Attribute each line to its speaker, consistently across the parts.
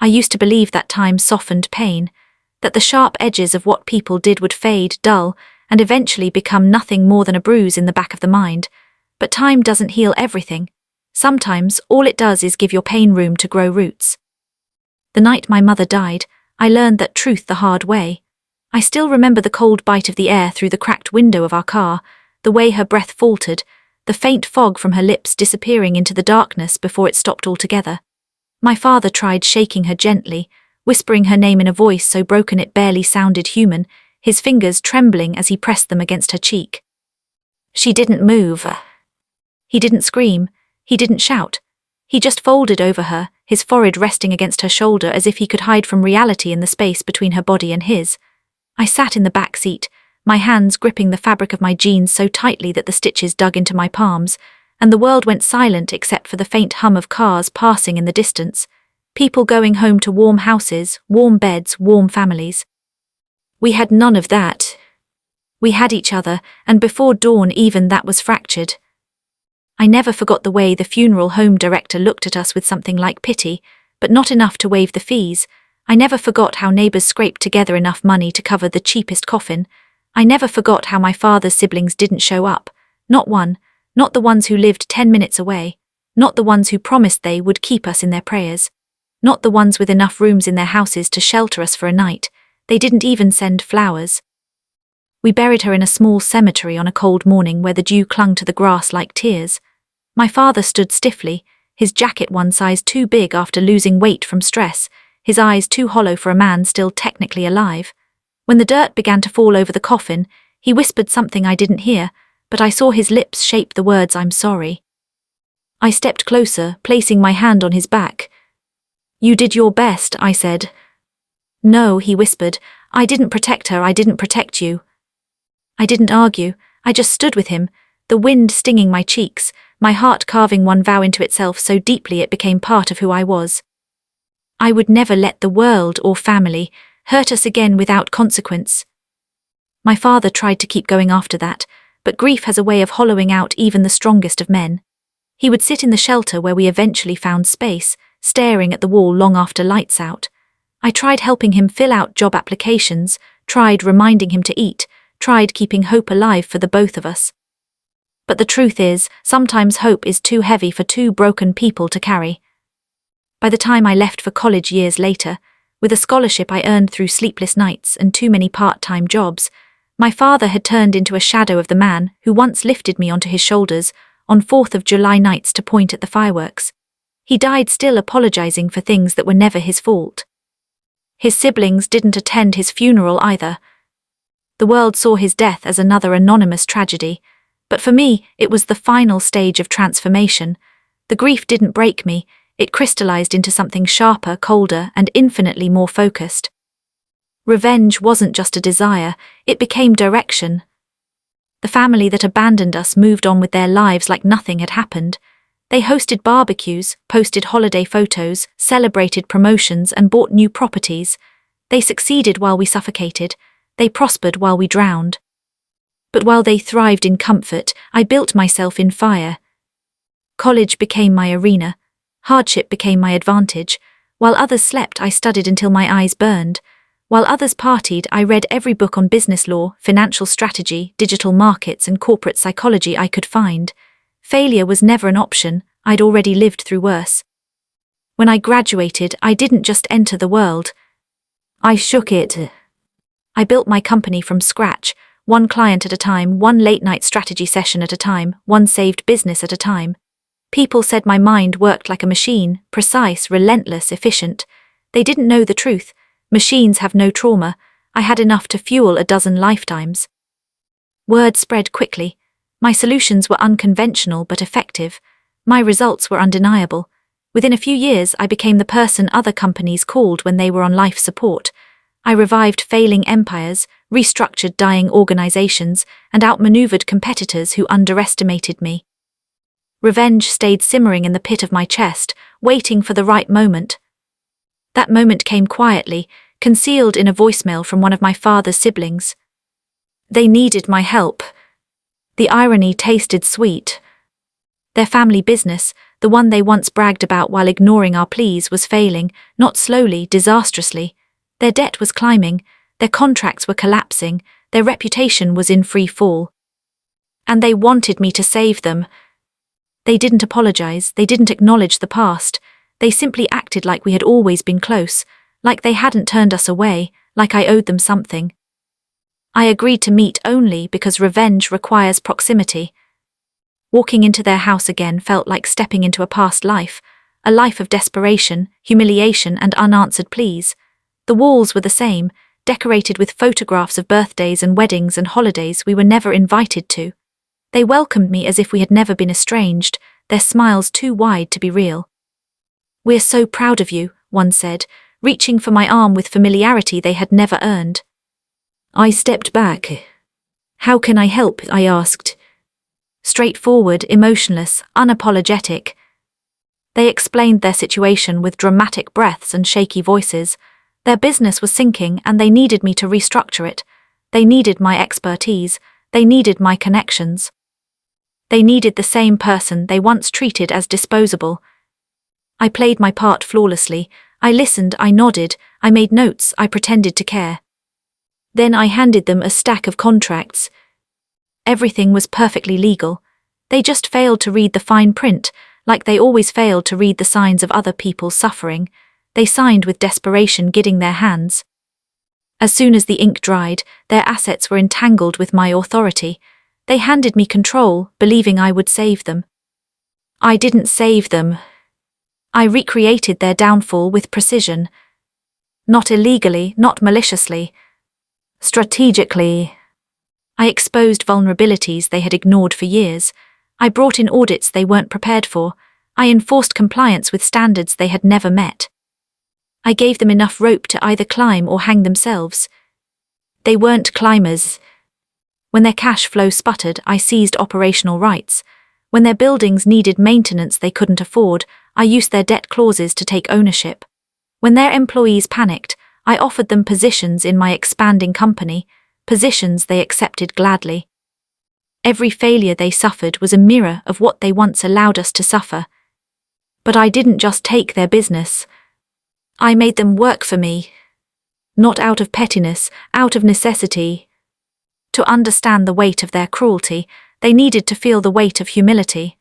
Speaker 1: I used to believe that time softened pain, that the sharp edges of what people did would fade, dull, and eventually become nothing more than a bruise in the back of the mind. But time doesn't heal everything. Sometimes all it does is give your pain room to grow roots. The night my mother died, I learned that truth the hard way. I still remember the cold bite of the air through the cracked window of our car, the way her breath faltered, the faint fog from her lips disappearing into the darkness before it stopped altogether. My father tried shaking her gently, whispering her name in a voice so broken it barely sounded human, his fingers trembling as he pressed them against her cheek. She didn't move. He didn't scream. He didn't shout. He just folded over her, his forehead resting against her shoulder as if he could hide from reality in the space between her body and his. I sat in the back seat, my hands gripping the fabric of my jeans so tightly that the stitches dug into my palms, and the world went silent except for the faint hum of cars passing in the distance, people going home to warm houses, warm beds, warm families. We had none of that. We had each other, and before dawn even that was fractured. I never forgot the way the funeral home director looked at us with something like pity, but not enough to waive the fees. I never forgot how neighbors scraped together enough money to cover the cheapest coffin. I never forgot how my father's siblings didn't show up. Not one, not the ones who lived 10 minutes away, not the ones who promised they would keep us in their prayers, not the ones with enough rooms in their houses to shelter us for a night. They didn't even send flowers. We buried her in a small cemetery on a cold morning where the dew clung to the grass like tears. My father stood stiffly, his jacket one size too big after losing weight from stress, his eyes too hollow for a man still technically alive. When the dirt began to fall over the coffin, he whispered something I didn't hear, but I saw his lips shape the words "I'm sorry." I stepped closer, placing my hand on his back. "You did your best," I said. "No," he whispered, "I didn't protect her, I didn't protect you." I didn't argue, I just stood with him, the wind stinging my cheeks, my heart carving one vow into itself so deeply it became part of who I was. I would never let the world or family hurt us again without consequence. My father tried to keep going after that, but grief has a way of hollowing out even the strongest of men. He would sit in the shelter where we eventually found space, staring at the wall long after lights out. I tried helping him fill out job applications, tried reminding him to eat, tried keeping hope alive for the both of us. But the truth is, sometimes hope is too heavy for two broken people to carry. By the time I left for college years later, with a scholarship I earned through sleepless nights and too many part-time jobs, my father had turned into a shadow of the man who once lifted me onto his shoulders on 4th of July nights to point at the fireworks. He died still apologizing for things that were never his fault. His siblings didn't attend his funeral either. The world saw his death as another anonymous tragedy, but for me, it was the final stage of transformation. The grief didn't break me, it crystallized into something sharper, colder, and infinitely more focused. Revenge wasn't just a desire, it became direction. The family that abandoned us moved on with their lives like nothing had happened. They hosted barbecues, posted holiday photos, celebrated promotions, and bought new properties. They succeeded while we suffocated. They prospered while we drowned. But while they thrived in comfort, I built myself in fire. College became my arena. Hardship became my advantage. While others slept, I studied until my eyes burned. While others partied, I read every book on business law, financial strategy, digital markets, and corporate psychology I could find. Failure was never an option, I'd already lived through worse. When I graduated, I didn't just enter the world. I shook it. I built my company from scratch, one client at a time, one late-night strategy session at a time, one saved business at a time. People said my mind worked like a machine, precise, relentless, efficient. They didn't know the truth. Machines have no trauma. I had enough to fuel a dozen lifetimes. Word spread quickly. My solutions were unconventional but effective. My results were undeniable. Within a few years, I became the person other companies called when they were on life support. I revived failing empires, restructured dying organizations, and outmaneuvered competitors who underestimated me. Revenge stayed simmering in the pit of my chest, waiting for the right moment. That moment came quietly, concealed in a voicemail from one of my father's siblings. They needed my help. The irony tasted sweet. Their family business, the one they once bragged about while ignoring our pleas, was failing, not slowly, disastrously. Their debt was climbing, their contracts were collapsing, their reputation was in free fall. And they wanted me to save them. They didn't apologize, they didn't acknowledge the past. They simply acted like we had always been close, like they hadn't turned us away, like I owed them something. I agreed to meet only because revenge requires proximity. Walking into their house again felt like stepping into a past life, a life of desperation, humiliation, and unanswered pleas. The walls were the same, decorated with photographs of birthdays and weddings and holidays we were never invited to. They welcomed me as if we had never been estranged, their smiles too wide to be real. "We're so proud of you," one said, reaching for my arm with familiarity they had never earned. I stepped back. "How can I help?" I asked. Straightforward, emotionless, unapologetic. They explained their situation with dramatic breaths and shaky voices. Their business was sinking and they needed me to restructure it. They needed my expertise. They needed my connections. They needed the same person they once treated as disposable. I played my part flawlessly. I listened, I nodded, I made notes, I pretended to care. Then I handed them a stack of contracts. Everything was perfectly legal. They just failed to read the fine print, like they always failed to read the signs of other people's suffering. They signed with desperation giddying their hands. As soon as the ink dried, their assets were entangled with my authority. They handed me control, believing I would save them. I didn't save them. I recreated their downfall with precision. Not illegally, not maliciously. Strategically. I exposed vulnerabilities they had ignored for years. I brought in audits they weren't prepared for. I enforced compliance with standards they had never met. I gave them enough rope to either climb or hang themselves. They weren't climbers. When their cash flow sputtered, I seized operational rights. When their buildings needed maintenance they couldn't afford, I used their debt clauses to take ownership. When their employees panicked, I offered them positions in my expanding company, positions they accepted gladly. Every failure they suffered was a mirror of what they once allowed us to suffer. But I didn't just take their business. I made them work for me. Not out of pettiness, out of necessity. To understand the weight of their cruelty, they needed to feel the weight of humility.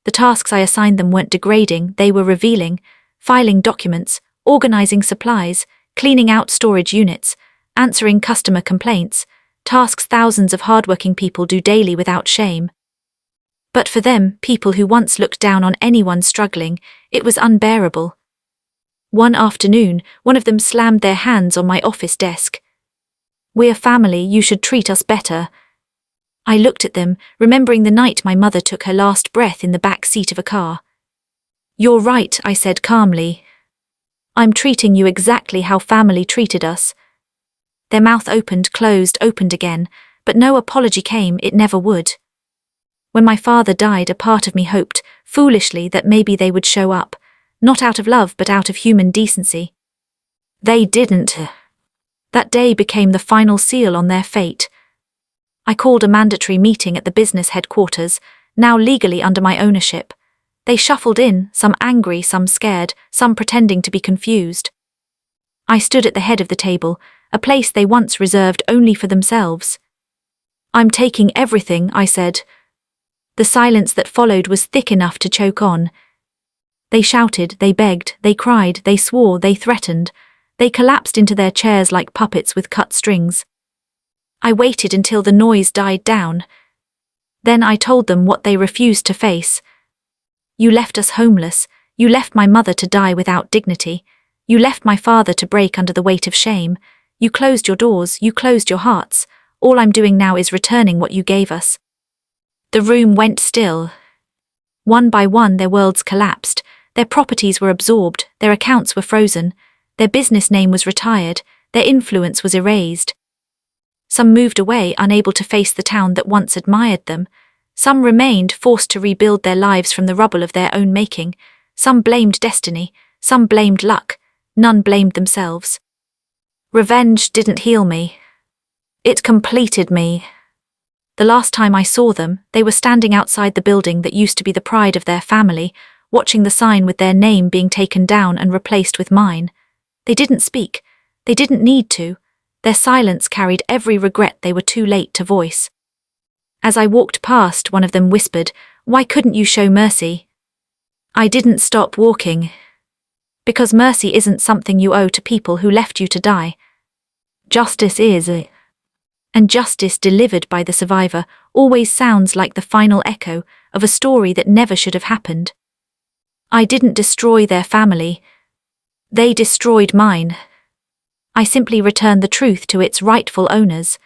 Speaker 1: The tasks I assigned them weren't degrading, they were revealing: filing documents, organizing supplies, cleaning out storage units, answering customer complaints, tasks thousands of hardworking people do daily without shame. But for them, people who once looked down on anyone struggling, it was unbearable. One afternoon, one of them slammed their hands on my office desk. "We're family, you should treat us better." I looked at them, remembering the night my mother took her last breath in the back seat of a car. "You're right," I said calmly. "I'm treating you exactly how family treated us." Their mouth opened, closed, opened again, but no apology came, it never would. When my father died, a part of me hoped, foolishly, that maybe they would show up, not out of love but out of human decency. They didn't. That day became the final seal on their fate. I called a mandatory meeting at the business headquarters, now legally under my ownership. They shuffled in, some angry, some scared, some pretending to be confused. I stood at the head of the table, a place they once reserved only for themselves. "I'm taking everything," I said. The silence that followed was thick enough to choke on. They shouted, they begged, they cried, they swore, they threatened. They collapsed into their chairs like puppets with cut strings. I waited until the noise died down. Then I told them what they refused to face. "You left us homeless. You left my mother to die without dignity. You left my father to break under the weight of shame. You closed your doors, you closed your hearts. All I'm doing now is returning what you gave us." The room went still. One by one their worlds collapsed, their properties were absorbed, their accounts were frozen, their business name was retired, their influence was erased. Some moved away, unable to face the town that once admired them. Some remained, forced to rebuild their lives from the rubble of their own making. Some blamed destiny, some blamed luck, none blamed themselves. Revenge didn't heal me. It completed me. The last time I saw them, they were standing outside the building that used to be the pride of their family, watching the sign with their name being taken down and replaced with mine. They didn't speak. They didn't need to. Their silence carried every regret they were too late to voice. As I walked past, one of them whispered, "Why couldn't you show mercy?" I didn't stop walking. Because mercy isn't something you owe to people who left you to die. Justice is. And justice delivered by the survivor always sounds like the final echo of a story that never should have happened. I didn't destroy their family. They destroyed mine. I simply returned the truth to its rightful owners.